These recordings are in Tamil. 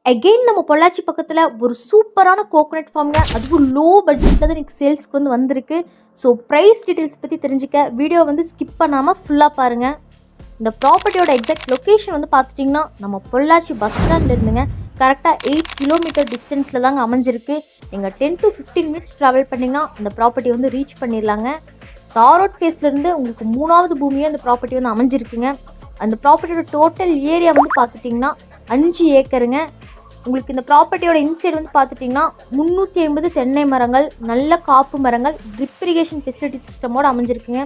அகெயின் நம்ம பொள்ளாச்சி பக்கத்தில் ஒரு சூப்பரான கோகோனட் ஃபார்ம்ங்க. அதுவும் லோ பட்ஜெட்டில் தான் எனக்கு சேல்ஸ்க்கு வந்திருக்கு. ஸோ ப்ரைஸ் டீட்டெயில்ஸ் பற்றி தெரிஞ்சுக்க வீடியோ ஸ்கிப் பண்ணாமல் ஃபுல்லாக பாருங்கள். இந்த ப்ராப்பர்ட்டியோட எக்ஸாக்ட் லொக்கேஷன் பார்த்துட்டிங்கன்னா நம்ம பொள்ளாச்சி பஸ் ஸ்டாண்டில் இருந்துங்க கரெக்டாக 8 கிலோமீட்டர் டிஸ்டன்ஸில் தாங்க அமைஞ்சிருக்கு. நீங்கள் 10 to 15 மினிட்ஸ் ட்ராவல் பண்ணிங்கன்னா இந்த ப்ராப்பர்ட்டி ரீச் பண்ணிடலாங்க. தாரோட் ஃபேஸ்லேருந்து உங்களுக்கு 3வது பூமியாக இந்த ப்ராப்பர்ட்டி அமைஞ்சிருக்குங்க. அந்த ப்ராப்பர்ட்டியோட டோட்டல் ஏரியா பார்த்துட்டிங்கன்னா 5 ஏக்கருங்க. உங்களுக்கு இந்த ப்ராப்பர்ட்டியோட இன்சைடு பார்த்துட்டிங்கன்னா 350 தென்னை மரங்கள், நல்ல காப்பு மரங்கள், ட்ரிப் இரிகேஷன் ஃபெசிலிட்டி சிஸ்டமோடு அமைஞ்சிருக்குங்க.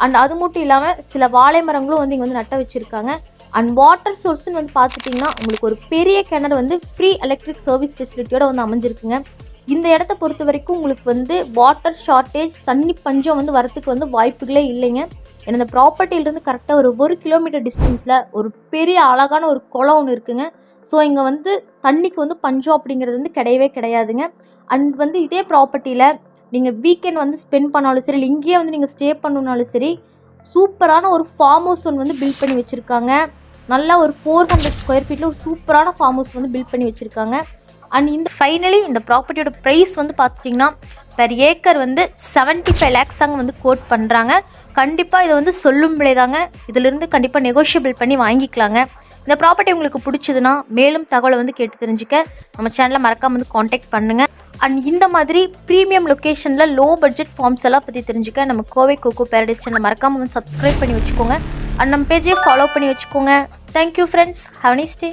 அண்ட் அது மட்டும் இல்லாமல் சில வாழை மரங்களும் இங்கே நட்ட வச்சுருக்காங்க. அண்ட் வாட்டர் சோர்ஸ்ன்னு பார்த்துட்டிங்கன்னா உங்களுக்கு ஒரு பெரிய கிணறு ஃப்ரீ எலக்ட்ரிக் சர்வீஸ் ஃபெசிலிட்டியோட அமைஞ்சிருக்குங்க. இந்த இடத்த பொறுத்த வரைக்கும் உங்களுக்கு வாட்டர் ஷார்ட்டேஜ், தண்ணி பஞ்சம் வரத்துக்கு வாய்ப்புகளே இல்லைங்க. ஏன்னா இந்த ப்ராப்பர்ட்டியிலேருந்து கரெக்டாக ஒரு 1 கிலோமீட்டர் டிஸ்டன்ஸில் ஒரு பெரிய அழகான ஒரு குளம் ஒன்று இருக்குங்க. ஸோ இங்கே தண்ணிக்கு பஞ்சம் அப்படிங்கிறது கிடையவே கிடையாதுங்க. அண்ட் இதே ப்ராப்பர்ட்டியில் நீங்கள் வீக்கெண்ட் ஸ்பெண்ட் பண்ணாலும் சரி, இல்லை இங்கேயே நீங்கள் ஸ்டே பண்ணணுன்னாலும் சரி, சூப்பரான ஒரு ஃபார்ம் ஹவுஸ் ஒன்று பில்ட் பண்ணி வச்சுருக்காங்க. நல்லா ஒரு 400 ஸ்கொயர் ஃபீட்டில் ஒரு சூப்பரான ஃபார்ம் ஹவுஸ் பில்ட் பண்ணி வச்சுருக்காங்க. அண்ட் இந்த ஃபைனலி இந்த ப்ராப்பர்ட்டியோட ப்ரைஸ் பார்த்துட்டிங்கன்னா பெர் ஏக்கர் 75 lakhs தாங்க கோட் பண்ணுறாங்க. கண்டிப்பாக இதை சொல்லும் விலை தாங்க. இதிலிருந்து கண்டிப்பாக நெகோஷியபிள் பண்ணி வாங்கிக்கலாங்க. இந்த ப்ராப்பர்ட்டி உங்களுக்கு பிடிச்சதுன்னா மேலும் தகவலை கேட்டு தெரிஞ்சுக்க நம்ம சேனலை மறக்காமல் காண்டாக்ட் பண்ணுங்கள். அண்ட் இந்த மாதிரி ப்ரீமியம் லொக்கேஷனில் லோ பட்ஜெட் ஃபார்ம்ஸ் எல்லாம் பற்றி தெரிஞ்சுக்க நம்ம கோவை கோகோ பேரடைஸ் சேனலை மறக்காமல் சப்ஸ்கிரைப் பண்ணி வச்சுக்கோங்க. அண்ட் நம்ம பேஜையை ஃபாலோ பண்ணி வச்சுக்கோங்க. Thank you friends. Have nice day.